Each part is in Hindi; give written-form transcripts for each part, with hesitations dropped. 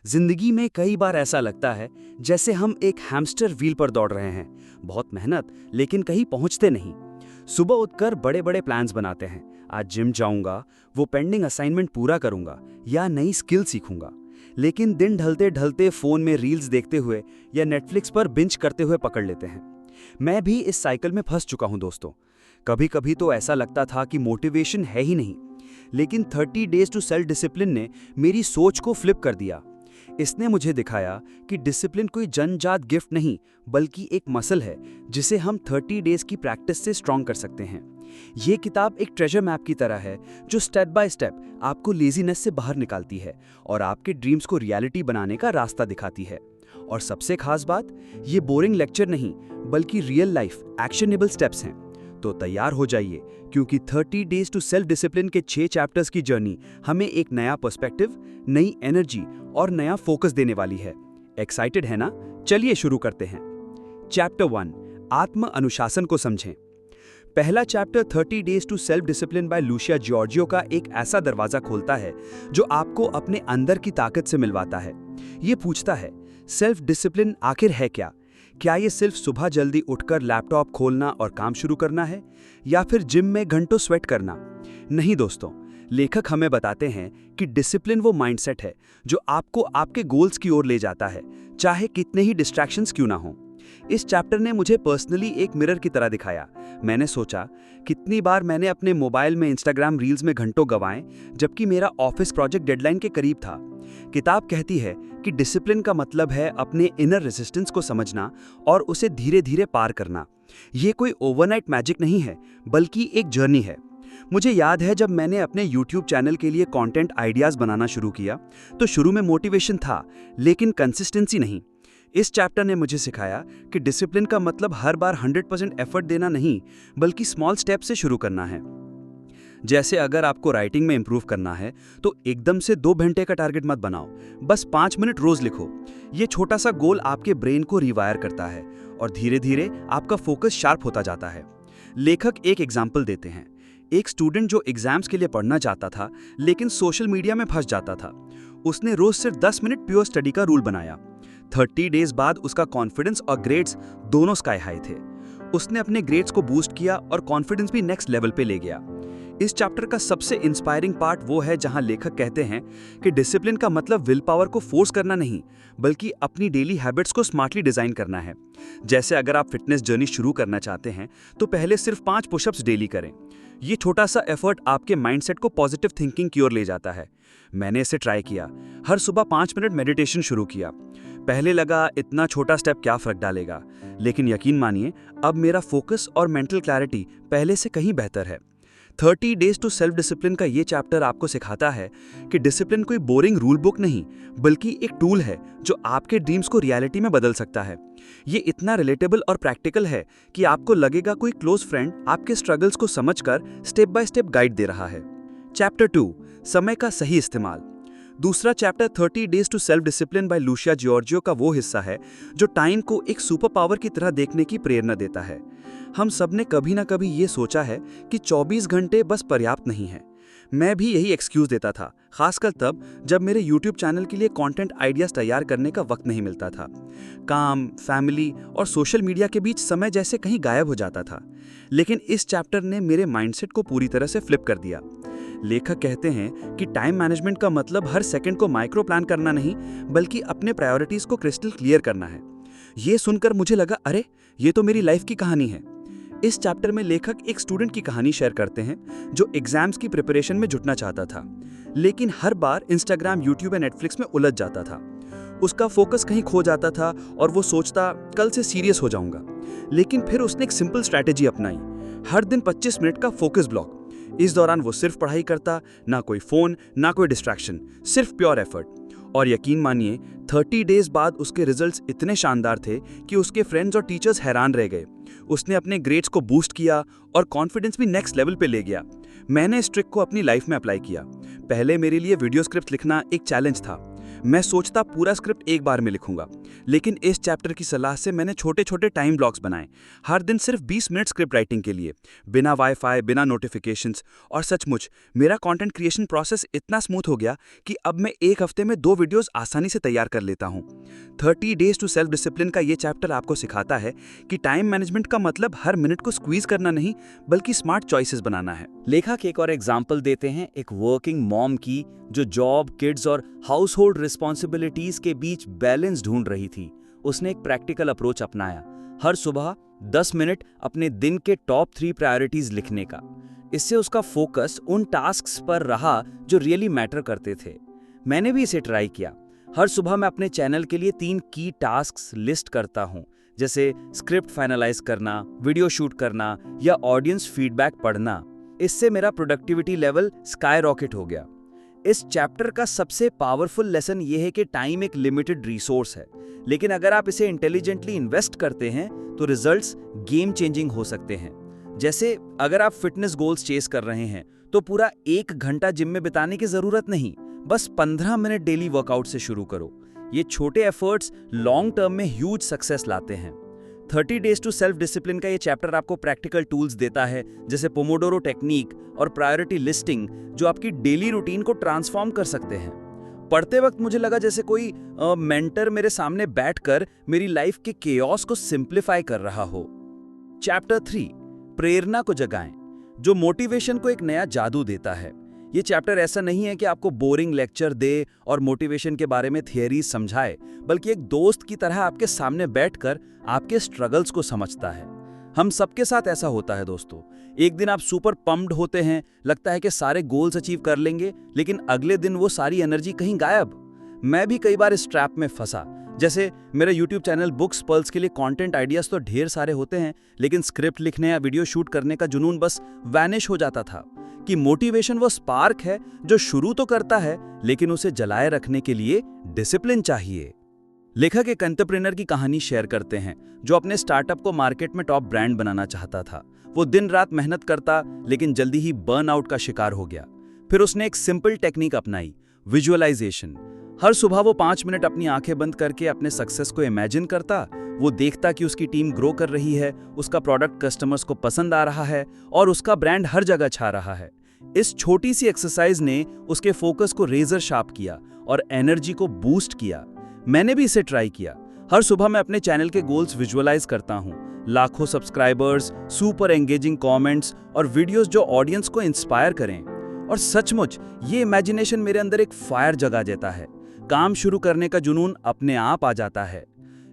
जिंदगी में कई बार ऐसा लगता है जैसे हम एक हैमस्टर व्हील पर दौड़ रहे हैं, बहुत मेहनत लेकिन कहीं पहुंचते नहीं। सुबह उठकर बड़े बड़े प्लान्स बनाते हैं, आज जिम जाऊंगा, वो पेंडिंग असाइनमेंट पूरा करूंगा या नई स्किल सीखूंगा। लेकिन दिन ढलते ढलते फोन में रील्स देखते हुए या नेटफ्लिक्स पर बिंज करते हुए पकड़ लेते हैं। मैं भी इस साइकिल में फंस चुका हूं दोस्तों। कभी कभी तो ऐसा लगता था कि मोटिवेशन है ही नहीं, लेकिन 30 डेज टू सेल्फ डिसिप्लिन ने मेरी सोच को फ्लिप कर दिया। इसने मुझे दिखाया कि डिसिप्लिन कोई जन्मजात गिफ्ट नहीं, बल्कि एक मसल है जिसे हम 30 डेज की प्रैक्टिस से स्ट्रॉन्ग कर सकते हैं। ये किताब एक ट्रेजर मैप की तरह है जो स्टेप बाय स्टेप आपको लेजीनेस से बाहर निकालती है और आपके ड्रीम्स को रियलिटी बनाने का रास्ता दिखाती है। और सबसे खास बात, ये बोरिंग लेक्चर नहीं बल्कि रियल लाइफ एक्शनेबल स्टेप्स हैं। तो तैयार हो जाइए, क्योंकि 30 डेज टू सेल्फ डिसिप्लिन के 6 चैप्टर्स की जर्नी हमें एक नया पर्सपेक्टिव, नई एनर्जी और नया फोकस देने वाली है। एक्साइटेड है ना? चलिए शुरू करते हैं। चैप्टर 1, आत्म अनुशासन को समझें। पहला chapter 30 days to self discipline by Lucia Giorgio का एक ऐसा दरवाजा खोलता है जो आपको अपने अंदर की ताकत से मिलवाता है। ये पूछता है, सेल्फ डिसिप्लिन आखिर है क्या? क्या ये सिर्फ सुबह जल्दी उठकर लैपटॉप खोलना और काम शुरू करना है, या फिर जिम में घंटों स्वेट करना? नहीं दोस्तों, लेखक हमें बताते हैं कि डिसिप्लिन वो माइंडसेट है जो आपको आपके गोल्स की ओर ले जाता है, चाहे कितने ही डिस्ट्रैक्शंस क्यों ना हो। इस चैप्टर ने मुझे पर्सनली एक मिरर की तरह दिखाया। मैंने सोचा, कितनी बार मैंने अपने मोबाइल में इंस्टाग्राम रील्स में घंटों गंवाए, जबकि मेरा ऑफिस प्रोजेक्ट डेडलाइन के करीब था। किताब कहती है कि डिसिप्लिन का मतलब है अपने इनर रेजिस्टेंस को समझना और उसे धीरे धीरे पार करना। ये कोई ओवरनाइट मैजिक नहीं है, बल्कि एक जर्नी है। मुझे याद है जब मैंने अपने YouTube चैनल के लिए कंटेंट आइडियाज बनाना शुरू किया, तो शुरू में मोटिवेशन था, लेकिन कंसिस्टेंसी नहीं। इस चैप्टर ने मुझे सिखाया कि डिसिप्लिन का मतलब हर बार 100% एफर्ट देना नहीं, बल्कि स्मॉल स्टेप से शुरू करना है। जैसे अगर आपको राइटिंग में इंप्रूव करना है, तो एकदम से 2 घंटे का टारगेट मत बनाओ, बस 5 मिनट रोज लिखो। ये छोटा सा गोल आपके ब्रेन को रिवायर करता है और धीरे धीरे आपका फोकस शार्प होता जाता है। लेखक एक एग्जाम्पल देते हैं। एक स्टूडेंट जो एग्जाम्स के लिए पढ़ना चाहता था, लेकिन सोशल मीडिया में फंस जाता था। उसने रोज सिर्फ 10 मिनट प्योर स्टडी का रूल बनाया। 30 डेज बाद उसका कॉन्फिडेंस और ग्रेड्स दोनों स्काई हाई थे। उसने अपने ग्रेड्स को बूस्ट किया और कॉन्फिडेंस भी नेक्स्ट लेवल पे ले गया। इस चैप्टर का सबसे इंस्पायरिंग पार्ट वो है जहां लेखक कहते हैं कि डिसिप्लिन का मतलब विल पावर को फोर्स करना नहीं, बल्कि अपनी डेली हैबिट्स को स्मार्टली डिजाइन करना है। जैसे अगर आप फिटनेस जर्नी शुरू करना चाहते हैं, तो पहले सिर्फ 5 पुशअप्स डेली करें। ये छोटा सा एफर्ट आपके माइंडसेट को पॉजिटिव थिंकिंग की ओर ले जाता है। मैंने इसे ट्राई किया, हर सुबह 5 मिनट मेडिटेशन शुरू किया। पहले लगा इतना छोटा स्टेप क्या फर्क डालेगा, लेकिन यकीन मानिए, अब मेरा फोकस और मेंटल क्लैरिटी पहले से कहीं बेहतर है। 30 डेज टू सेल्फ डिसिप्लिन का ये चैप्टर आपको सिखाता है कि डिसिप्लिन कोई बोरिंग रूल बुक नहीं, बल्कि एक टूल है जो आपके ड्रीम्स को रियलिटी में बदल सकता है। ये इतना रिलेटेबल और प्रैक्टिकल है कि आपको लगेगा कोई क्लोज फ्रेंड आपके स्ट्रगल्स को समझकर स्टेप बाय स्टेप गाइड दे रहा है। चैप्टर 2, समय का सही इस्तेमाल। दूसरा chapter 30 days to self discipline by Lucia Giorgio का वो हिस्सा है जो टाइम को एक सुपर पावर की तरह देखने की प्रेरणा देता है। हम सब ने कभी ना कभी ये सोचा है कि 24 घंटे बस पर्याप्त नहीं है। मैं भी यही एक्सक्यूज देता था, खासकर तब जब मेरे YouTube चैनल के लिए कंटेंट आइडियाज तैयार करने का वक्त नहीं मिलता था। काम, फैमिली और सोशल मीडिया के बीच समय जैसे कहीं गायब हो जाता था। लेकिन इस चैप्टर ने मेरे माइंडसेट को पूरी तरह से फ्लिप कर दिया। लेखक कहते हैं कि टाइम मैनेजमेंट का मतलब हर सेकंड को माइक्रो प्लान करना नहीं, बल्कि अपने प्रायोरिटीज को क्रिस्टल क्लियर करना है। ये सुनकर मुझे लगा, अरे ये तो मेरी लाइफ की कहानी है। इस चैप्टर में लेखक एक स्टूडेंट की कहानी शेयर करते हैं जो एग्जाम्स की प्रिपरेशन में जुटना चाहता था, लेकिन हर बार इंस्टाग्राम, यूट्यूब या नेटफ्लिक्स में उलझ जाता था। उसका फोकस कहीं खो जाता था और वो सोचता, कल से सीरियस हो जाऊंगा। लेकिन फिर उसने एक सिंपल स्ट्रैटेजी अपनाई, हर दिन 25 मिनट का फोकस ब्लॉक। इस दौरान वो सिर्फ पढ़ाई करता, ना कोई फोन, ना कोई डिस्ट्रैक्शन, सिर्फ प्योर एफर्ट। और यकीन मानिए, 30 डेज बाद उसके रिजल्ट्स इतने शानदार थे कि उसके फ्रेंड्स और टीचर्स हैरान रह गए। उसने अपने ग्रेड्स को बूस्ट किया और कॉन्फिडेंस भी नेक्स्ट लेवल पे ले गया। मैंने इस ट्रिक को अपनी लाइफ में अप्लाई किया। पहले मेरे लिए वीडियो स्क्रिप्ट लिखना एक चैलेंज था। मैं सोचता पूरा स्क्रिप्ट एक बार में लिखूंगा, लेकिन इस चैप्टर की सलाह से मैंने छोटे छोटे टाइम ब्लॉक्स बनाए, हर दिन सिर्फ 20 मिनट स्क्रिप्ट राइटिंग के लिए, बिना वाईफाई, बिना नोटिफिकेशंस। और सचमुच मेरा कंटेंट क्रिएशन प्रोसेस इतना स्मूथ हो गया कि अब मैं एक हफ्ते में 2 वीडियोस आसानी से तैयार कर लेता हूँ। 30 डेज टू सेल्फ डिसिप्लिन का ये चैप्टर आपको सिखाता है कि टाइम मैनेजमेंट का मतलब हर मिनट को स्क्वीज करना नहीं, बल्कि स्मार्ट चॉइसेस बनाना है। लेखक एक और एग्जाम्पल देते हैं एक वर्किंग मॉम की, जो जॉब, किड्स और हाउस होल्ड रिस्पॉन्सिबिलिटीज के बीच बैलेंस ढूंढ रही थी। उसने एक प्रैक्टिकल अप्रोच अपनाया, हर सुबह 10 मिनट अपने दिन के टॉप 3 प्रायोरिटीज लिखने का। इससे उसका फोकस उन टास्क्स पर रहा जो रियली मैटर करते थे। मैंने भी इसे ट्राई किया। हर सुबह मैं अपने चैनल के लिए 3 की टास्क्स लिस्ट करता हूँ, जैसे स्क्रिप्ट फाइनलाइज करना, वीडियो शूट करना या ऑडियंस फीडबैक पढ़ना। इससे मेरा प्रोडक्टिविटी लेवल स्काई रॉकेट हो गया। इस चैप्टर का सबसे पावरफुल लेसन यह है कि टाइम एक लिमिटेड रिसोर्स है, लेकिन अगर आप इसे इंटेलिजेंटली इन्वेस्ट करते हैं तो रिजल्ट्स गेम चेंजिंग हो सकते हैं। जैसे अगर आप फिटनेस गोल्स चेस कर रहे हैं तो पूरा 1 घंटा जिम में बिताने की जरूरत नहीं, बस 15 मिनट डेली वर्कआउट से शुरू करो। ये छोटे एफर्ट्स लॉन्ग टर्म में ह्यूज सक्सेस लाते हैं। 30 डेज टू सेल्फ डिसिप्लिन का ये चैप्टर आपको प्रैक्टिकल टूल्स देता है, जैसे पोमोडोरो टेक्निक और प्रायोरिटी लिस्टिंग, जो आपकी डेली रूटीन को ट्रांसफॉर्म कर सकते हैं। पढ़ते वक्त मुझे लगा जैसे कोई मेंटर मेरे सामने बैठकर मेरी लाइफ के केओस को सिंप्लीफाई कर रहा हो। चैप्टर 3, प्रेरणा को जगाएं, जो मोटिवेशन को एक नया जादू देता है। ये चैप्टर ऐसा नहीं है कि आपको बोरिंग लेक्चर दे और मोटिवेशन के बारे में थियरी समझाए, बल्कि एक दोस्त की तरह आपके सामने बैठकर आपके स्ट्रगल्स को समझता है। हम सबके साथ ऐसा होता है दोस्तों। एक दिन आप सुपर पम्प्ड होते हैं, लगता है कि सारे गोल्स अचीव कर लेंगे, लेकिन अगले दिन वो सारी एनर्जी कहीं गायब। मैं भी कई बार इस ट्रैप में फंसा। जैसे मेरा यूट्यूब चैनल बुक्स पल्स के लिए कंटेंट आइडियाज तो ढेर सारे होते हैं, लेकिन स्क्रिप्ट लिखने या वीडियो शूट करने का जुनून बस वैनिश हो जाता था। कि मोटिवेशन वो स्पार्क है जो शुरू तो करता है, लेकिन उसे जलाए रखने के लिए डिसिप्लिन चाहिए। लेखक एक एंटरप्रेन्योर की कहानी शेयर करते हैं जो अपने स्टार्टअप को मार्केट में टॉप ब्रांड बनाना चाहता था। वो दिन रात मेहनत करता, लेकिन जल्दी ही बर्नआउट का शिकार हो गया। फिर उसने एक सिंपल टेक्निक अपनाई, विजुअलाइजेशन। हर सुबह वो 5 मिनट अपनी आंखें बंद करके अपने सक्सेस को इमेजिन करता। वो देखता कि उसकी टीम ग्रो कर रही है, उसका प्रोडक्ट कस्टमर्स को पसंद आ रहा है और उसका ब्रांड हर जगह छा रहा है। इस छोटी सी एक्सरसाइज ने उसके फोकस को रेजर शार्प किया और एनर्जी को बूस्ट किया। मैंने भी इसे ट्राई किया। हर सुबह मैं अपने चैनल के गोल्स विजुअलाइज करता हूँ, लाखों सब्सक्राइबर्स, सुपर एंगेजिंग कमेंट्स और वीडियोस जो ऑडियंस को इंस्पायर करें। और सचमुच ये इमेजिनेशन मेरे अंदर एक फायर जगा देता है। काम शुरू करने का जुनून अपने आप आ जाता है।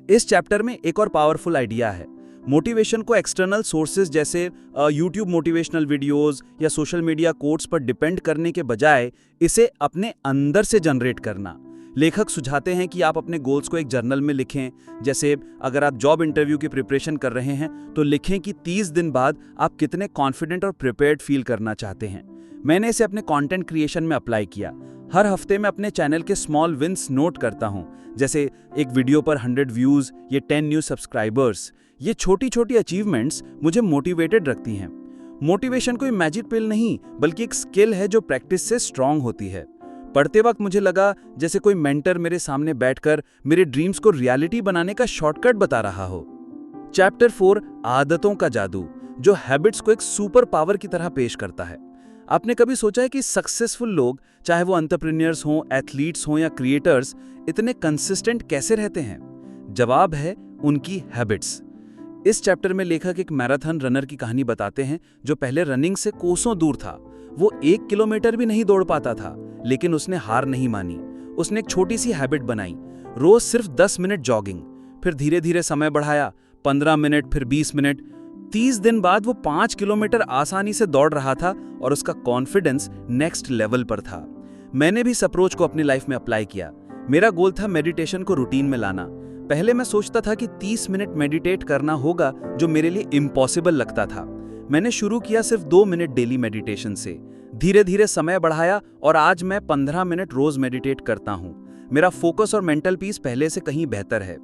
इस चैप्टर में एक और पावरफुल आइडिया है, मोटिवेशन को एक्सटर्नल सोर्सेज जैसे यूट्यूब मोटिवेशनल वीडियोस या सोशल मीडिया कोट्स पर डिपेंड करने के बजाय इसे अपने अंदर से जनरेट करना। लेखक सुझाते हैं कि आप अपने गोल्स को एक जर्नल में लिखें। जैसे अगर आप जॉब इंटरव्यू की प्रिपरेशन कर रहे हैं तो लिखें कि 30 दिन बाद आप कितने कॉन्फिडेंट और प्रिपेयर्ड फील करना चाहते हैं। मैंने इसे अपने कंटेंट क्रिएशन में अप्लाई किया। हर हफ्ते में अपने चैनल के स्मॉल विंस नोट करता हूं, जैसे एक वीडियो पर 100 व्यूज या 10 न्यू सब्सक्राइबर्स। ये छोटी छोटी अचीवमेंट्स मुझे मोटिवेटेड रखती हैं। मोटिवेशन कोई मैजिक पिल नहीं, बल्कि एक स्किल है जो प्रैक्टिस से स्ट्रांग होती है। पढ़ते वक्त मुझे लगा जैसे कोई मेंटर मेरे सामने बैठकर मेरे ड्रीम्स को रियलिटी बनाने का शॉर्टकट बता रहा हो। चैप्टर 4, आदतों का जादू, जो हैबिट्स को एक सुपर पावर की तरह पेश करता है। आपने कभी सोचा है कि सक्सेसफुल लोग, चाहे वो एंटरप्रेन्योर्स हों, एथलीट्स हों या क्रिएटर्स, इतने कंसिस्टेंट कैसे रहते हैं? जवाब है उनकी हैबिट्स। इस चैप्टर में लेखक एक मैराथन रनर की कहानी बताते हैं जो पहले रनिंग से कोसों दूर था। वो 1 किलोमीटर भी नहीं दौड़ पाता था, लेकिन उसने हार नहीं मानी। उसने एक छोटी सी हैबिट बनाई, रोज सिर्फ 10 मिनट जॉगिंग। फिर धीरे धीरे समय बढ़ाया, 15 मिनट, फिर 20 मिनट। 30 दिन बाद वो 5 किलोमीटर आसानी से दौड़ रहा था और उसका कॉन्फिडेंस नेक्स्ट लेवल पर था। मैंने भी इस अप्रोच को अपनी लाइफ में अप्लाई किया। मेरा गोल था मेडिटेशन को रूटीन में लाना। पहले मैं सोचता था कि 30 मिनट मेडिटेट करना होगा, जो मेरे लिए इम्पॉसिबल लगता था। मैंने शुरू किया सिर्फ 2 मिनट डेली मेडिटेशन से। धीरे धीरे समय बढ़ाया और आज मैं 15 मिनट रोज मेडिटेट करता हूँ। मेरा फोकस और मेंटल पीस पहले से कहीं बेहतर है।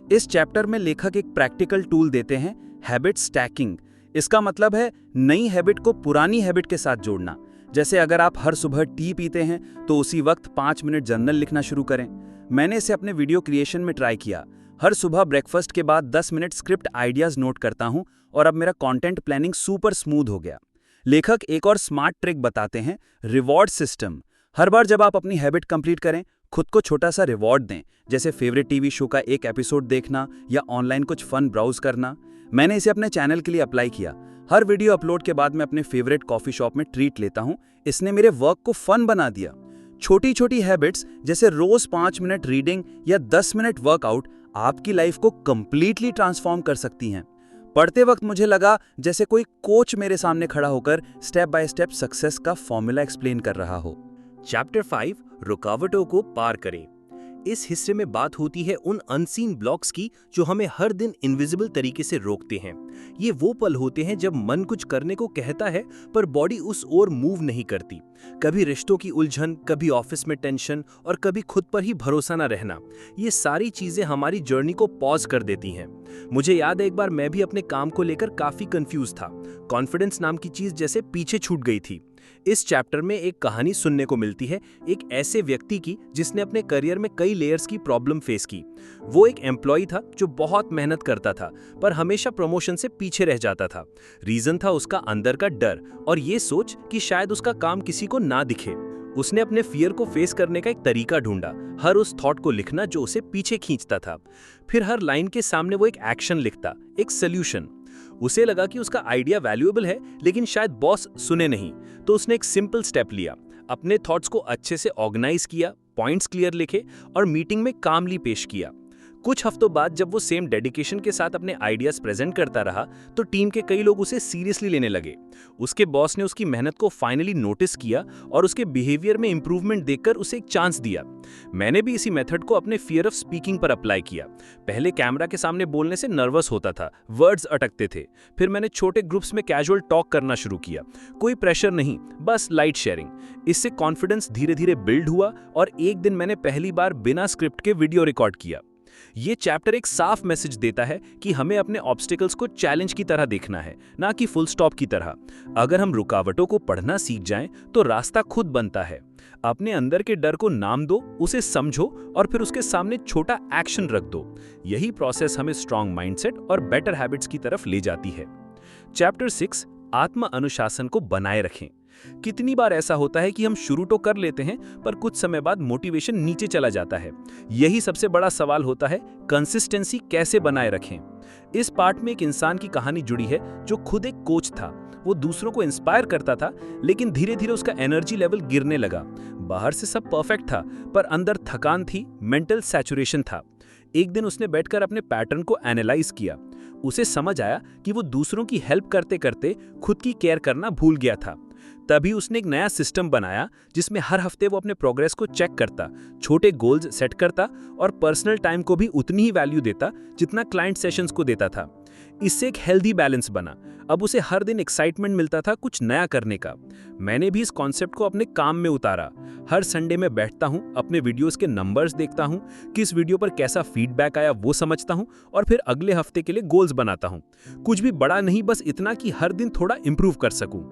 इस चैप्टर में लेखक एक प्रैक्टिकल टूल देते हैं, हैबिट स्टैकिंग। इसका मतलब है नई हैबिट को पुरानी हैबिट के साथ जोड़ना। जैसे अगर आप हर सुबह टी पीते हैं तो उसी वक्त 5 मिनट जर्नल लिखना शुरू करें। मैंने इसे अपने वीडियो क्रिएशन में ट्राई किया। हर सुबह ब्रेकफास्ट के बाद 10 मिनट स्क्रिप्ट आइडियाज नोट करता हूँ और अब मेरा कंटेंट प्लानिंग सुपर स्मूथ हो गया। लेखक एक और स्मार्ट ट्रिक बताते हैं, रिवॉर्ड सिस्टम। हर बार जब आप अपनी हैबिट कंप्लीट करें, खुद को छोटा सा रिवॉर्ड दें, जैसे फेवरेट टीवी शो का एक एपिसोड देखना या ऑनलाइन कुछ फन ब्राउज करना। मैंने इसे अपने चैनल के लिए अप्लाई किया। हर वीडियो अपलोड के बाद मैं अपने फेवरेट कॉफी शॉप में ट्रीट लेता हूँ। इसने मेरे वर्क को फन बना दिया। छोटी छोटी हैबिट्स जैसे रोज 5 मिनट रीडिंग या 10 मिनट वर्कआउट आपकी लाइफ को कंप्लीटली ट्रांसफॉर्म कर सकती हैं। पढ़ते वक्त मुझे लगा जैसे कोई कोच मेरे सामने खड़ा होकर स्टेप बाय स्टेप सक्सेस का फॉर्मूला एक्सप्लेन कर रहा हो। चैप्टर 5, रुकावटों को पार करें। इस हिस्से में बात होती है उन अनसीन ब्लॉक्स की जो हमें हर दिन इनविजिबल तरीके से रोकते हैं। ये वो पल होते हैं जब मन कुछ करने को कहता है पर बॉडी उस ओर मूव नहीं करती। कभी रिश्तों की उलझन, कभी ऑफिस में टेंशन और कभी खुद पर ही भरोसा न रहना। ये सारी चीजें हमारी जर्नी को पॉज कर देती हैं। मुझे याद है एक बार मैं भी अपने काम को लेकर काफी कंफ्यूज था। कॉन्फिडेंस नाम की चीज जैसे पीछे छूट गई थी। इस चैप्टर में एक कहानी सुनने को मिलती है, एक ऐसे व्यक्ति की जिसने अपने करियर में कई लेयर्स की प्रॉब्लम फेस की। वो एक एम्प्लॉय था जो बहुत मेहनत करता था पर हमेशा प्रमोशन से पीछे रह जाता था। रीजन था उसका अंदर का डर और ये सोच कि शायद उसका काम किसी को ना दिखे। उसने अपने फियर को फेस करने का एक तरीका ढूंढा, हर उस थॉट को लिखना जो उसे पीछे खींचता था। फिर हर लाइन के सामने वो एक एक्शन लिखता, एक सोल्यूशन। उसे लगा कि उसका आइडिया वैल्यूएबल है लेकिन शायद बॉस सुने नहीं, तो उसने एक सिंपल स्टेप लिया। अपने थॉट्स को अच्छे से ऑर्गेनाइज किया, पॉइंट्स क्लियर लिखे और मीटिंग में कामली पेश किया। कुछ हफ्तों बाद जब वो सेम डेडिकेशन के साथ अपने आइडियाज प्रेजेंट करता रहा तो टीम के कई लोग उसे सीरियसली लेने लगे। उसके बॉस ने उसकी मेहनत को फाइनली नोटिस किया और उसके बिहेवियर में इंप्रूवमेंट देखकर उसे एक चांस दिया। मैंने भी इसी मेथड को अपने फियर ऑफ स्पीकिंग पर अप्लाई किया। पहले कैमरा के सामने बोलने से नर्वस होता था, वर्ड्स अटकते थे। फिर मैंने छोटे ग्रुप्स में कैजुअल टॉक करना शुरू किया, कोई प्रेशर नहीं, बस लाइट शेयरिंग। इससे कॉन्फिडेंस धीरे धीरे बिल्ड हुआ और एक दिन मैंने पहली बार बिना स्क्रिप्ट के वीडियो रिकॉर्ड किया। ये चैप्टर एक साफ मैसेज देता है कि हमें अपने ऑब्स्टिकल्स को चैलेंज की तरह देखना है, ना कि फुल स्टॉप की तरह। अगर हम रुकावटों को पढ़ना सीख जाएं, तो रास्ता खुद बनता है। अपने अंदर के डर को नाम दो, उसे समझो और फिर उसके सामने छोटा एक्शन रख दो। यही प्रोसेस हमें स्ट्रॉन्ग माइंडसेट और बेटर हैबिट्स की तरफ ले जाती है। चैप्टर 6, आत्म अनुशासन को बनाए रखें। कितनी बार ऐसा होता है कि हम शुरू तो कर लेते हैं पर कुछ समय बाद मोटिवेशन नीचे चला जाता है। यही सबसे बड़ा सवाल होता है, कंसिस्टेंसी कैसे बनाए रखें। इस पार्ट में एक इंसान की कहानी जुड़ी है जो खुद एक कोच था। वो दूसरों को इंस्पायर करता था लेकिन धीरे धीरे उसका एनर्जी लेवल गिरने लगा। बाहर से सब परफेक्ट था पर अंदर थकान थी, मेंटल सैचुरेशन था। एक दिन उसने बैठकर अपने पैटर्न को एनालाइज किया। उसे समझ आया कि वो दूसरों की हेल्प करते करते खुद की केयर करना भूल गया था। तभी उसने एक नया सिस्टम बनाया जिसमें हर हफ्ते वो अपने प्रोग्रेस को चेक करता, छोटे गोल्स सेट करता और पर्सनल टाइम को भी उतनी ही वैल्यू देता जितना क्लाइंट सेशंस को देता था। इससे एक हेल्दी बैलेंस बना। अब उसे हर दिन एक्साइटमेंट मिलता था कुछ नया करने का। मैंने भी इस कॉन्सेप्ट को अपने काम में उतारा। हर संडे में बैठता हूँ, अपने वीडियोस के नंबर्स देखता हूँ, किस वीडियो पर कैसा फीडबैक आया वो समझता हूँ और फिर अगले हफ्ते के लिए गोल्स बनाता हूँ। कुछ भी बड़ा नहीं, बस इतना कि हर दिन थोड़ा इंप्रूव कर सकूँ।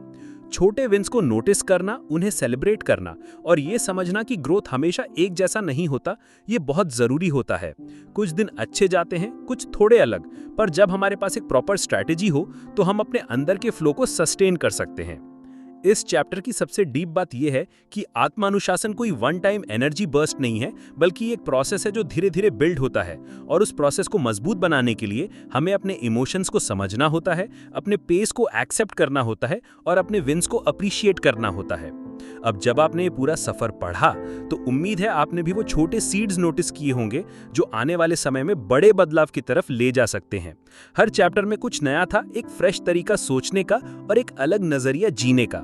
छोटे विन्स को नोटिस करना, उन्हें सेलिब्रेट करना और ये समझना कि ग्रोथ हमेशा एक जैसा नहीं होता, ये बहुत जरूरी होता है। कुछ दिन अच्छे जाते हैं, कुछ थोड़े अलग, पर जब हमारे पास एक प्रॉपर स्ट्रैटेजी हो तो हम अपने अंदर के फ्लो को सस्टेन कर सकते हैं। इस चैप्टर की सबसे डीप बात यह है कि आत्मानुशासन कोई वन टाइम एनर्जी बर्स्ट नहीं है, बल्कि एक प्रोसेस है जो धीरे धीरे बिल्ड होता है। और उस प्रोसेस को मजबूत बनाने के लिए हमें अपने इमोशंस को समझना होता है, अपने पेस को एक्सेप्ट करना होता है और अपने विंस को अप्रिशिएट करना होता है। अब जब आपने ये पूरा सफर पढ़ा तो उम्मीद है आपने भी वो छोटे सीड्स नोटिस किए होंगे जो आने वाले समय में बड़े बदलाव की तरफ ले जा सकते हैं। हर चैप्टर में कुछ नया था, एक फ्रेश तरीका सोचने का और एक अलग नजरिया जीने का।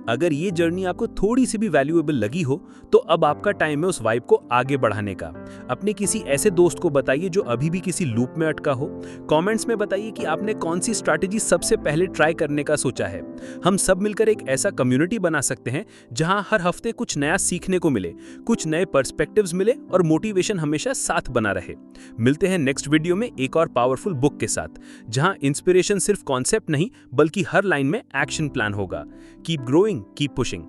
अगर ये जर्नी आपको थोड़ी सी भी वैल्यूएबल लगी हो तो अब आपका टाइम है उस वाइब को आगे बढ़ाने का। अपने किसी ऐसे दोस्त को बताइए जो अभी भी किसी लूप में अटका हो। कमेंट्स में बताइए कि आपने कौन सी स्ट्रैटेजी सबसे पहले ट्राई करने का सोचा है। हम सब मिलकर एक ऐसा कम्युनिटी बना सकते हैं जहां हर हफ्ते कुछ नया सीखने को मिले, कुछ नए पर्सपेक्टिव्स मिले और मोटिवेशन हमेशा साथ बना रहे। मिलते हैं नेक्स्ट वीडियो में एक और पावरफुल बुक के साथ, जहां इंस्पिरेशन सिर्फ कॉन्सेप्ट नहीं बल्कि हर लाइन में एक्शन प्लान होगा। Keep growing, keep pushing.